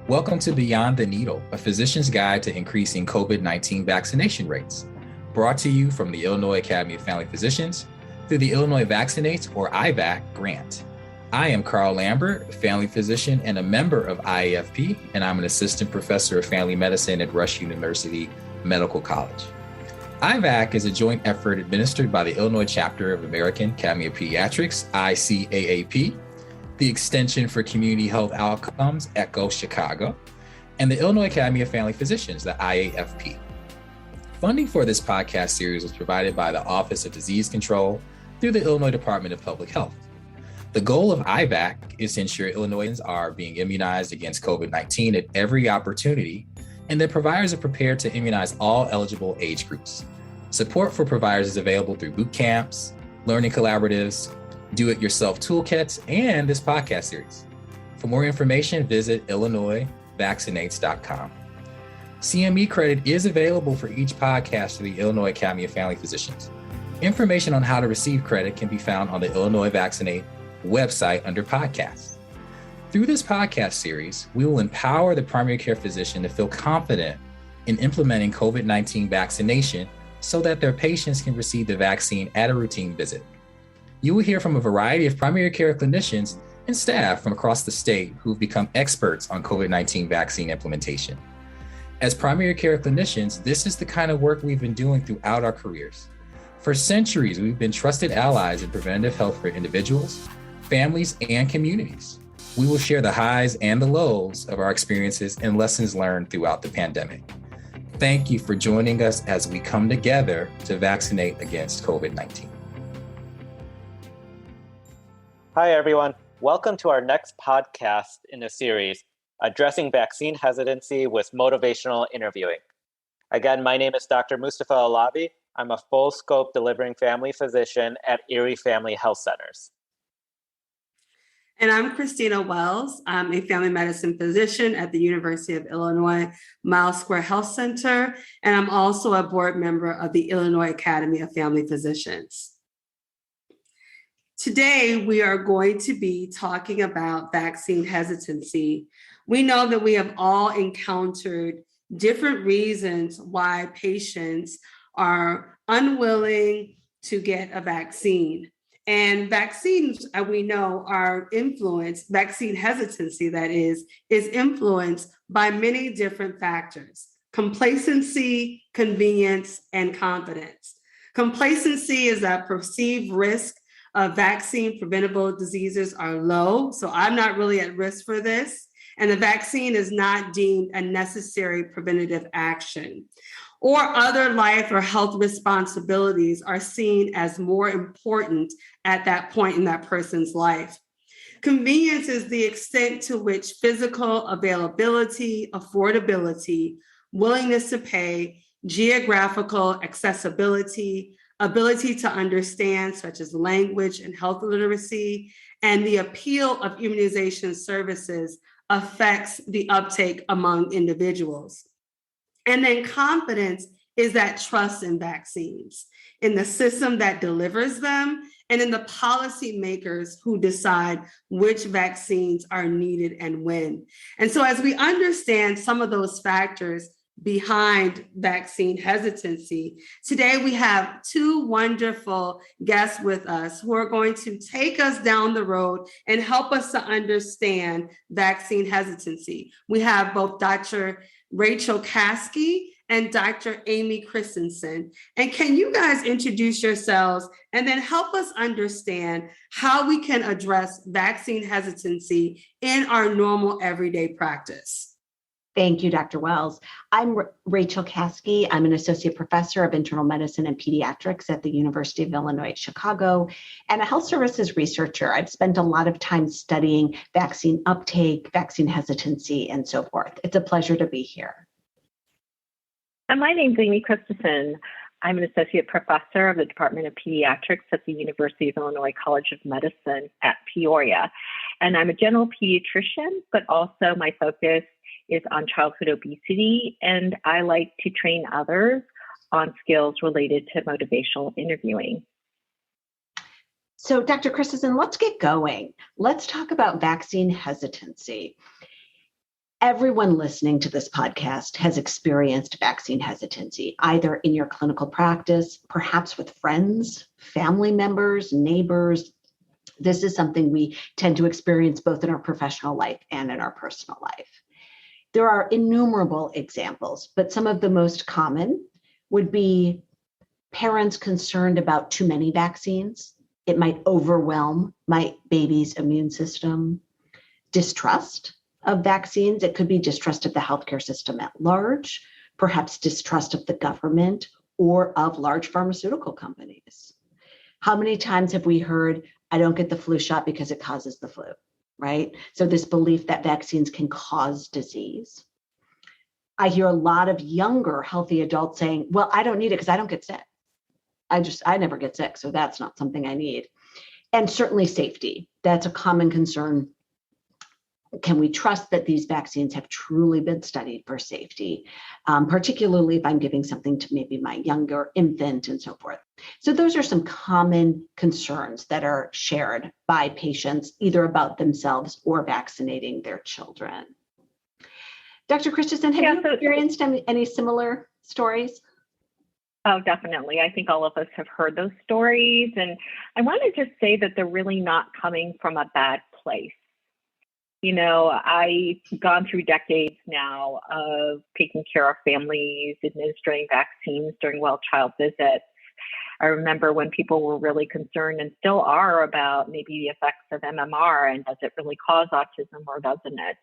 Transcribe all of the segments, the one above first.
Welcome to Beyond the Needle, a physician's guide to increasing COVID-19 vaccination rates. Brought to you from the Illinois Academy of Family Physicians through the Illinois Vaccinates or IVAC grant. I am Carl Lambert, family physician and a member of Iafp, and I'm an assistant professor of family medicine at Rush University Medical College. IVAC is a joint effort administered by the Illinois chapter of American Academy of Pediatrics, ICAAP, the Extension for Community Health Outcomes, ECHO Chicago, and the Illinois Academy of Family Physicians, the IAFP. Funding for this podcast series was provided by the Office of Disease Control through the Illinois Department of Public Health. The goal of IVAC is to ensure Illinoisans are being immunized against COVID-19 at every opportunity, and that providers are prepared to immunize all eligible age groups. Support for providers is available through boot camps, learning collaboratives, do-it-yourself toolkits, and this podcast series. For more information, visit illinoisvaccinates.com. CME credit is available for each podcast through the Illinois Academy of Family Physicians. Information on how to receive credit can be found on the Illinois Vaccinate website under podcasts. Through this podcast series, we will empower the primary care physician to feel confident in implementing COVID-19 vaccination so that their patients can receive the vaccine at a routine visit. You will hear from a variety of primary care clinicians and staff from across the state who've become experts on COVID-19 vaccine implementation. As primary care clinicians, this is the kind of work we've been doing throughout our careers. For centuries, we've been trusted allies in preventative health for individuals, families, and communities. We will share the highs and the lows of our experiences and lessons learned throughout the pandemic. Thank you for joining us as we come together to vaccinate against COVID-19. Hi, everyone. Welcome to our next podcast in the series, Addressing Vaccine Hesitancy with Motivational Interviewing. Again, my name is Dr. Mustafa Alavi. I'm a full-scope delivering family physician at Erie Family Health Centers. And I'm Christina Wells. I'm a family medicine physician at the University of Illinois Miles Square Health Center, and I'm also a board member of the Illinois Academy of Family Physicians. Today, we are going to be talking about vaccine hesitancy. We know that we have all encountered different reasons why patients are unwilling to get a vaccine. And vaccines, we know, are influenced, vaccine hesitancy, that is influenced by many different factors: complacency, convenience, and confidence. Complacency is that perceived risk of vaccine preventable diseases are low, so I'm not really at risk for this, and the vaccine is not deemed a necessary preventative action. Or other life or health responsibilities are seen as more important at that point in that person's life. Convenience is the extent to which physical availability, affordability, willingness to pay, geographical accessibility, ability to understand, such as language and health literacy, and the appeal of immunization services affects the uptake among individuals. And then confidence is that trust in vaccines, in the system that delivers them, and in the policymakers who decide which vaccines are needed and when. And so as we understand some of those factors behind vaccine hesitancy, today we have two wonderful guests with us who are going to take us down the road and help us to understand vaccine hesitancy. We have both Dr. Rachel Caskey and Dr. Amy Christison. And can you guys introduce yourselves and then help us understand how we can address vaccine hesitancy in our normal everyday practice? Thank you, Dr. Wells. I'm Rachel Caskey. I'm an associate professor of internal medicine and pediatrics at the University of Illinois at Chicago and a health services researcher. I've spent a lot of time studying vaccine uptake, vaccine hesitancy, and so forth. It's a pleasure to be here. And my name is Amy Christison. I'm an associate professor of the Department of Pediatrics at the University of Illinois College of Medicine at Peoria. And I'm a general pediatrician, but also my focus is on childhood obesity, and I like to train others on skills related to motivational interviewing. So Dr. Christison, let's get going. Let's talk about vaccine hesitancy. Everyone listening to this podcast has experienced vaccine hesitancy, either in your clinical practice, perhaps with friends, family members, neighbors. This is something we tend to experience both in our professional life and in our personal life. There are innumerable examples, but some of the most common would be parents concerned about too many vaccines. It might overwhelm my baby's immune system. Distrust of vaccines. It could be distrust of the healthcare system at large, perhaps distrust of the government or of large pharmaceutical companies. How many times have we heard, I don't get the flu shot because it causes the flu, right? So this belief that vaccines can cause disease. I hear a lot of younger, healthy adults saying, well, I don't need it because I don't get sick. I never get sick, so that's not something I need. And certainly safety. That's a common concern. Can we trust that these vaccines have truly been studied for safety, particularly if I'm giving something to maybe my younger infant and so forth? So those are some common concerns that are shared by patients, either about themselves or vaccinating their children. Dr. Christison, have you experienced any similar stories? Oh, definitely. I think all of us have heard those stories. And I want to just say that they're really not coming from a bad place. You know, I've gone through decades now of taking care of families, administering vaccines during well-child visits. I remember when people were really concerned and still are about maybe the effects of MMR and does it really cause autism or doesn't it?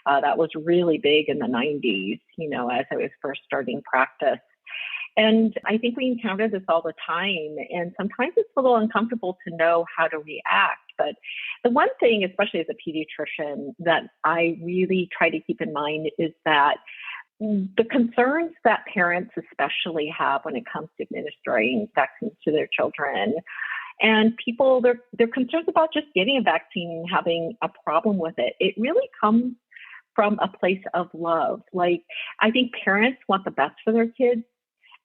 That was really big in the 90s, you know, as I was first starting practice. And I think we encounter this all the time. And sometimes it's a little uncomfortable to know how to react. But the one thing, especially as a pediatrician, that I really try to keep in mind is that the concerns that parents especially have when it comes to administering vaccines to their children, and people, their concerns about just getting a vaccine and having a problem with it, it really comes from a place of love. Like, I think parents want the best for their kids.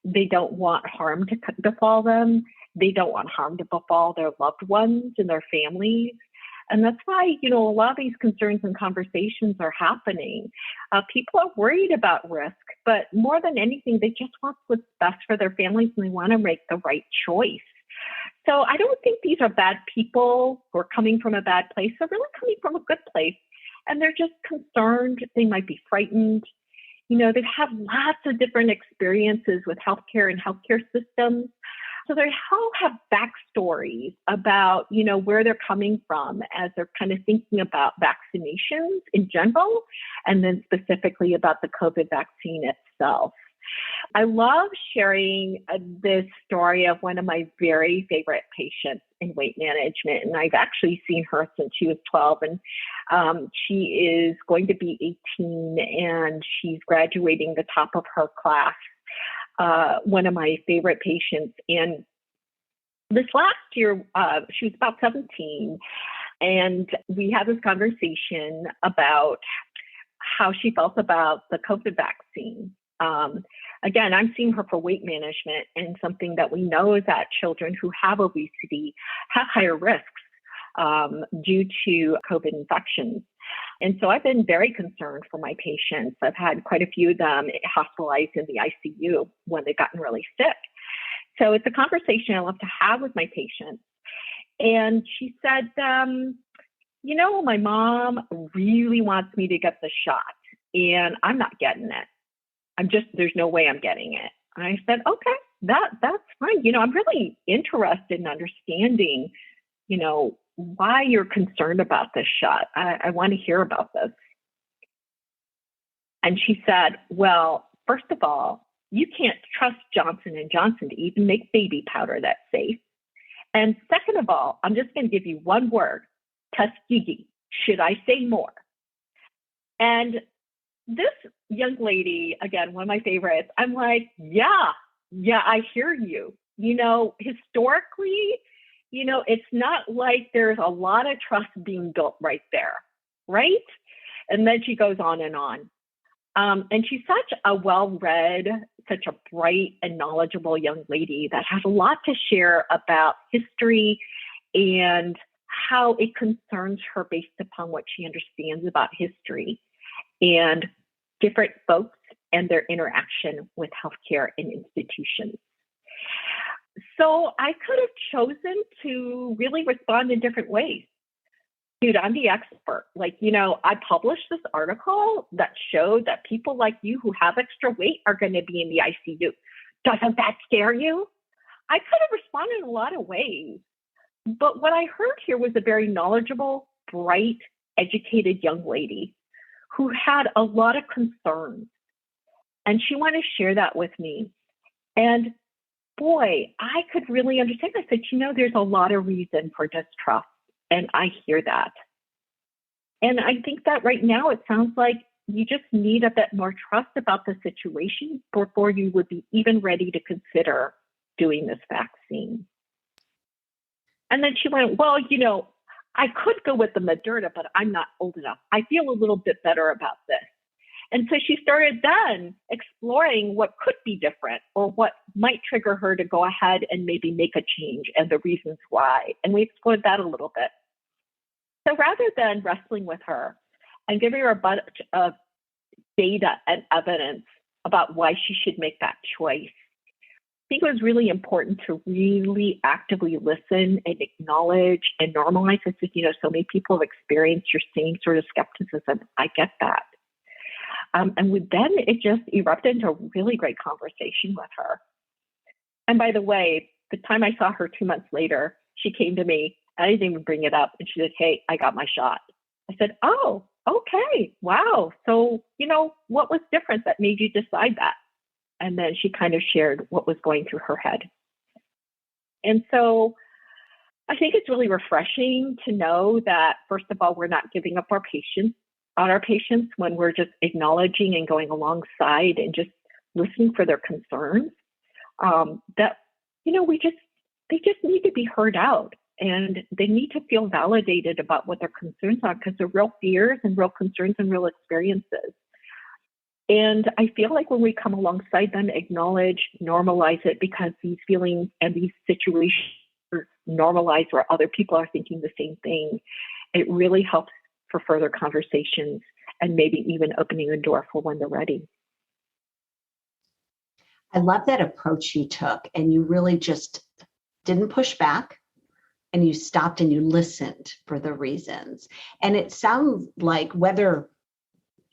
They don't want harm to befall them. They don't want harm to befall their loved ones and their families. And that's why, you know, a lot of these concerns and conversations are happening. People are worried about risk, but more than anything, they just want what's best for their families and they want to make the right choice. So I don't think these are bad people who are coming from a bad place. They're really coming from a good place. And they're just concerned. They might be frightened. You know, they've had lots of different experiences with healthcare and healthcare systems. So they all have backstories about, you know, where they're coming from as they're kind of thinking about vaccinations in general, and then specifically about the COVID vaccine itself. I love sharing this story of one of my very favorite patients in weight management. And I've actually seen her since she was 12. And she is going to be 18 and she's graduating the top of her class. One of my favorite patients. And this last year, she was about 17. And we had this conversation about how she felt about the COVID vaccine. Again, I'm seeing her for weight management, and something that we know is that children who have obesity have higher risks due to COVID infections. And so I've been very concerned for my patients. I've had quite a few of them hospitalized in the ICU when they've gotten really sick. So it's a conversation I love to have with my patients. And she said, you know, my mom really wants me to get the shot, and I'm not getting it. There's no way I'm getting it. And I said, okay, that's fine. You know, I'm really interested in understanding, you know, why you're concerned about this shot. I want to hear about this. And she said, well, first of all, you can't trust Johnson & Johnson to even make baby powder that's safe. And second of all, I'm just going to give you one word, Tuskegee. Should I say more? And this young lady, again, one of my favorites, I'm like, yeah, I hear you. You know, historically, you know, it's not like there's a lot of trust being built right there, right? And then she goes on and on. And she's such a well-read, such a bright and knowledgeable young lady that has a lot to share about history and how it concerns her based upon what she understands about history. and different folks and their interaction with healthcare and institutions. So I could have chosen to really respond in different ways. Dude, I'm the expert. I published this article that showed that people like you who have extra weight are going to be in the ICU. Doesn't that scare you? I could have responded in a lot of ways. But what I heard here was a very knowledgeable, bright, educated young lady who had a lot of concerns. And she wanted to share that with me. And boy, I could really understand. I said, there's a lot of reason for distrust. And I hear that. And I think that right now it sounds like you just need a bit more trust about the situation before you would be even ready to consider doing this vaccine. And then she went, well, I could go with the Moderna, but I'm not old enough. I feel a little bit better about this. And so she started then exploring what could be different or what might trigger her to go ahead and maybe make a change and the reasons why. And we explored that a little bit. So rather than wrestling with her and giving her a bunch of data and evidence about why she should make that choice, I think it was really important to really actively listen and acknowledge and normalize this. So many people have experienced your same sort of skepticism. I get that. And then it just erupted into a really great conversation with her. And by the way, the time I saw her 2 months later, she came to me. I didn't even bring it up. And she said, hey, I got my shot. I said, oh, okay. Wow. So, what was different that made you decide that? And then she kind of shared what was going through her head. And so I think it's really refreshing to know that, first of all, we're not giving up on our patients when we're just acknowledging and going alongside and just listening for their concerns. They just need to be heard out, and they need to feel validated about what their concerns are, because they're real fears and real concerns and real experiences. And I feel like when we come alongside them, acknowledge, normalize it, because these feelings and these situations are normalized where other people are thinking the same thing, it really helps for further conversations and maybe even opening a door for when they're ready. I love that approach you took, and you really just didn't push back, and you stopped and you listened for the reasons. And it sounds like whether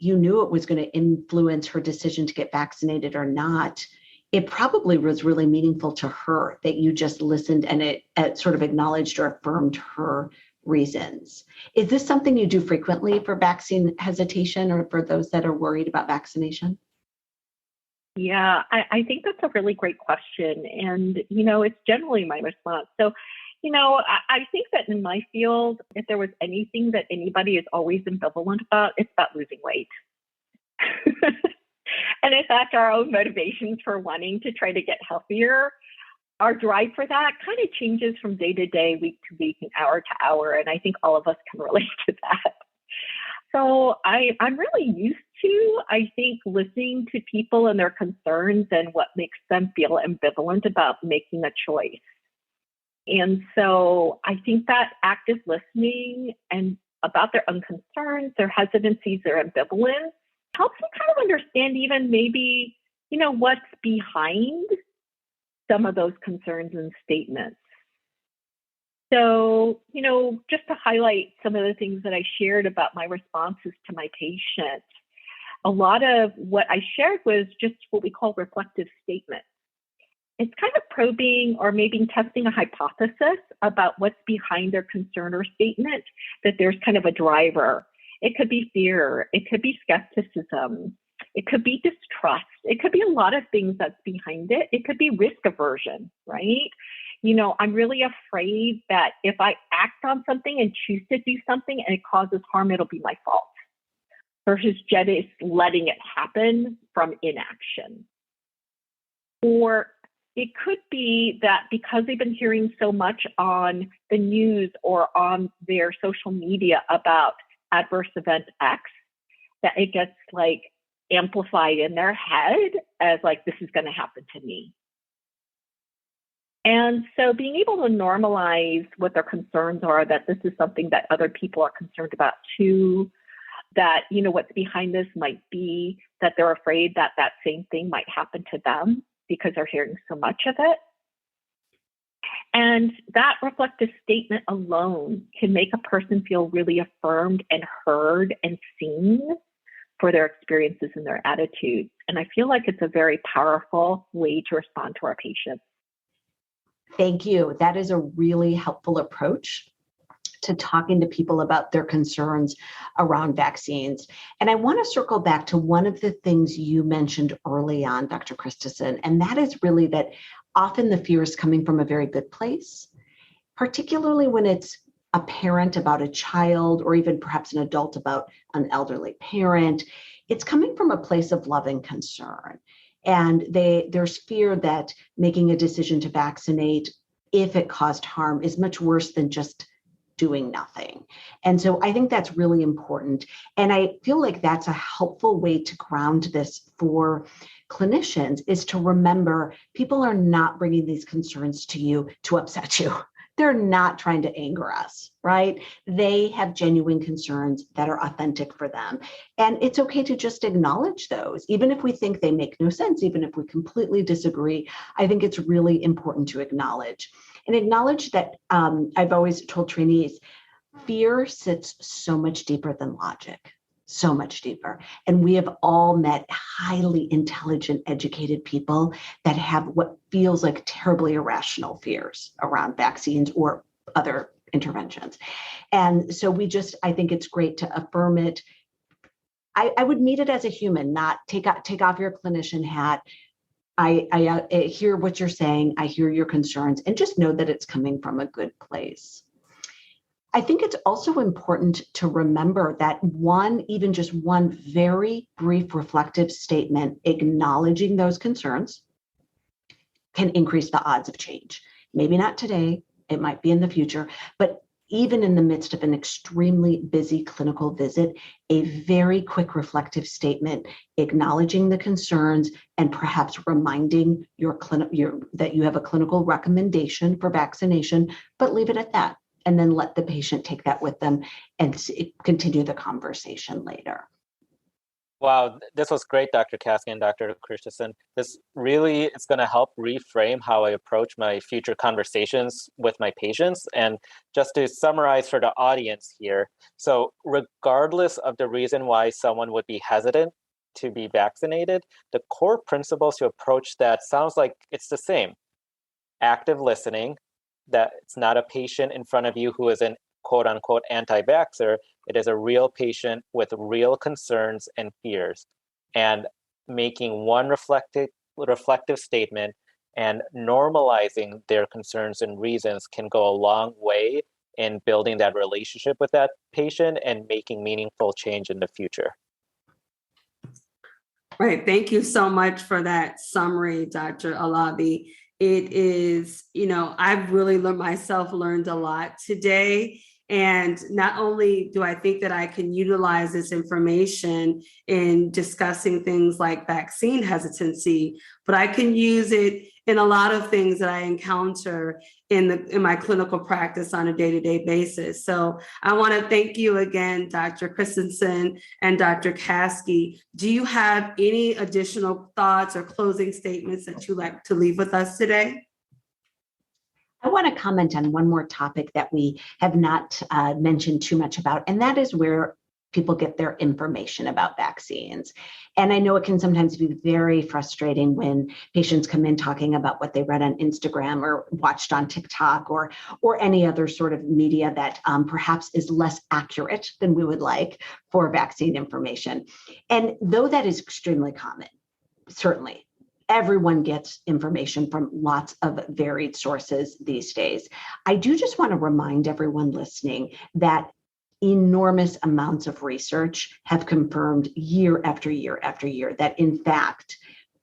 you knew it was going to influence her decision to get vaccinated or not, it probably was really meaningful to her that you just listened and it sort of acknowledged or affirmed her reasons. Is this something you do frequently for vaccine hesitation or for those that are worried about vaccination? Yeah, I think that's a really great question. And, it's generally my response. So, I think that in my field, if there was anything that anybody is always ambivalent about, it's about losing weight. And in fact, our own motivations for wanting to try to get healthier, our drive for that kind of changes from day to day, week to week, and hour to hour. And I think all of us can relate to that. So I'm really used to, I think, listening to people and their concerns and what makes them feel ambivalent about making a choice. And so I think that active listening and about their own concerns, their hesitancies, their ambivalence, helps me kind of understand even maybe, what's behind some of those concerns and statements. So, just to highlight some of the things that I shared about my responses to my patient, a lot of what I shared was just what we call reflective statements. It's kind of probing or maybe testing a hypothesis about what's behind their concern or statement, that there's kind of a driver. It could be fear. It could be skepticism. It could be distrust. It could be a lot of things that's behind it. It could be risk aversion, right? I'm really afraid that if I act on something and choose to do something and it causes harm, it'll be my fault, versus just letting it happen from inaction. Or it could be that because they've been hearing so much on the news or on their social media about adverse event X, that it gets amplified in their head as this is going to happen to me. And so being able to normalize what their concerns are, that this is something that other people are concerned about too, that, what's behind this might be that they're afraid that that same thing might happen to them because they're hearing so much of it. And that reflective statement alone can make a person feel really affirmed and heard and seen for their experiences and their attitudes. And I feel like it's a very powerful way to respond to our patients. Thank you. That is a really helpful approach to talking to people about their concerns around vaccines. And I want to circle back to one of the things you mentioned early on, Dr. Christison, and that is really that often the fear is coming from a very good place, particularly when it's a parent about a child or even perhaps an adult about an elderly parent. It's coming from a place of love and concern. And there's fear that making a decision to vaccinate, if it caused harm, is much worse than just doing nothing. And so I think that's really important. And I feel like that's a helpful way to ground this for clinicians, is to remember people are not bringing these concerns to you to upset you. They're not trying to anger us, right? They have genuine concerns that are authentic for them. And it's okay to just acknowledge those, even if we think they make no sense, even if we completely disagree. I think it's really important to acknowledge. And acknowledge that I've always told trainees, fear sits so much deeper than logic, so much deeper. And we have all met highly intelligent, educated people that have what feels like terribly irrational fears around vaccines or other interventions. And so I think it's great to affirm it. I would meet it as a human, not take off your clinician hat. I hear what you're saying. I hear your concerns, and just know that it's coming from a good place. I think it's also important to remember that even just one very brief reflective statement acknowledging those concerns can increase the odds of change. Maybe not today, it might be in the future, but even in the midst of an extremely busy clinical visit, a very quick reflective statement acknowledging the concerns and perhaps reminding that you have a clinical recommendation for vaccination, but leave it at that. And then let the patient take that with them and continue the conversation later. Wow, this was great, Dr. Caskey and Dr. Christison. This really is going to help reframe how I approach my future conversations with my patients. And just to summarize for the audience here, so regardless of the reason why someone would be hesitant to be vaccinated, the core principles to approach that sounds like it's the same. Active listening, that it's not a patient in front of you who is an quote unquote anti-vaxxer. It is a real patient with real concerns and fears. And making one reflective statement and normalizing their concerns and reasons can go a long way in building that relationship with that patient and making meaningful change in the future. Right. Thank you so much for that summary, Dr. Alavi. It is, I've really learned a lot today. And not only do I think that I can utilize this information in discussing things like vaccine hesitancy, but I can use it in a lot of things that I encounter in my clinical practice on a day-to-day basis. So I want to thank you again, Dr. Christison and Dr. Caskey. Do you have any additional thoughts or closing statements that you'd like to leave with us today? I want to comment on one more topic that we have not mentioned too much about, and that is where people get their information about vaccines. And I know it can sometimes be very frustrating when patients come in talking about what they read on Instagram or watched on TikTok or any other sort of media that perhaps is less accurate than we would like for vaccine information. And though that is extremely common, certainly, everyone gets information from lots of varied sources these days. I do just want to remind everyone listening that enormous amounts of research have confirmed year after year after year that, in fact,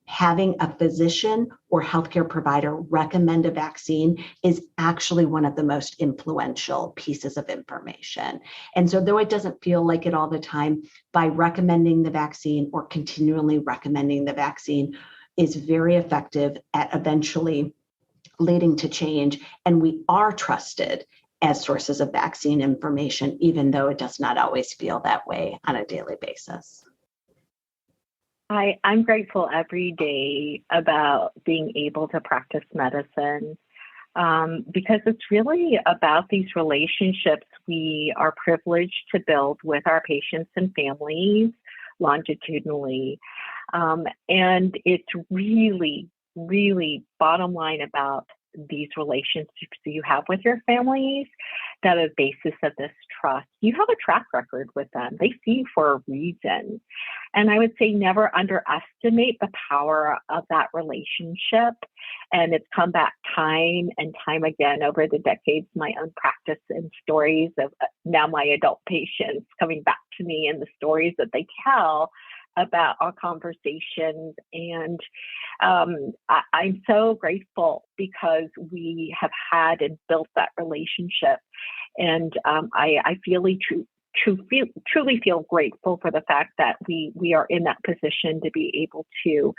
having a physician or healthcare provider recommend a vaccine is actually one of the most influential pieces of information. And so though it doesn't feel like it all the time, by recommending the vaccine or continually recommending the vaccine is very effective at eventually leading to change. And we are trusted as sources of vaccine information, even though it does not always feel that way on a daily basis. I'm grateful every day about being able to practice medicine because it's really about these relationships we are privileged to build with our patients and families longitudinally. And it's really, really bottom line about these relationships you have with your families that are the basis of this trust. You have a track record with them. They see you for a reason. And I would say never underestimate the power of that relationship. And it's come back time and time again over the decades, my own practice and stories of now my adult patients coming back to me and the stories that they tell about our conversations. And I'm so grateful because we have had and built that relationship. And I truly feel grateful for the fact that we are in that position to be able to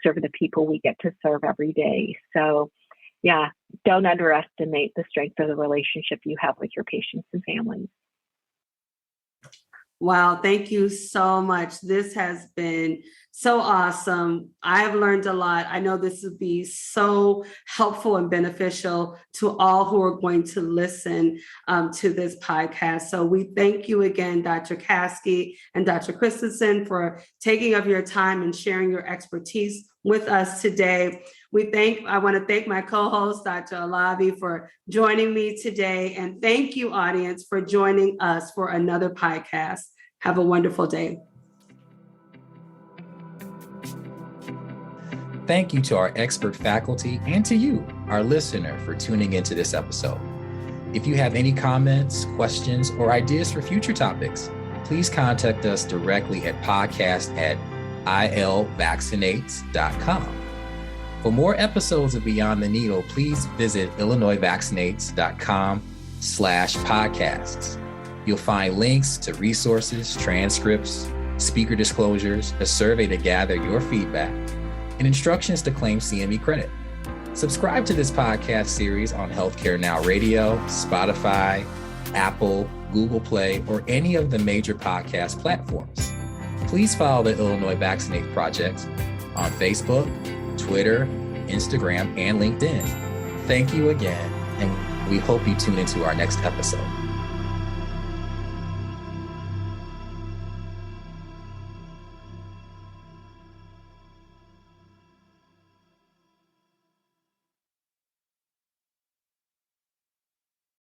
serve the people we get to serve every day. So yeah, don't underestimate the strength of the relationship you have with your patients and families. Wow, thank you so much. This has been so awesome. I've learned a lot. I know this will be so helpful and beneficial to all who are going to listen to this podcast. So we thank you again, Dr. Caskey and Dr. Christison, for taking up your time and sharing your expertise with us today. I want to thank my co-host, Dr. Alavi, for joining me today. And thank you, audience, for joining us for another podcast. Have a wonderful day. Thank you to our expert faculty and to you, our listener, for tuning into this episode. If you have any comments, questions, or ideas for future topics, please contact us directly at podcast@ilvaccinates.com. For more episodes of Beyond the Needle, please visit illinoisvaccinates.com/podcasts. You'll find links to resources, transcripts, speaker disclosures, a survey to gather your feedback, and instructions to claim CME credit. Subscribe to this podcast series on Healthcare Now Radio, Spotify, Apple, Google Play, or any of the major podcast platforms. Please follow the Illinois Vaccinate Project on Facebook, Twitter, Instagram, and LinkedIn. Thank you again, and we hope you tune into our next episode.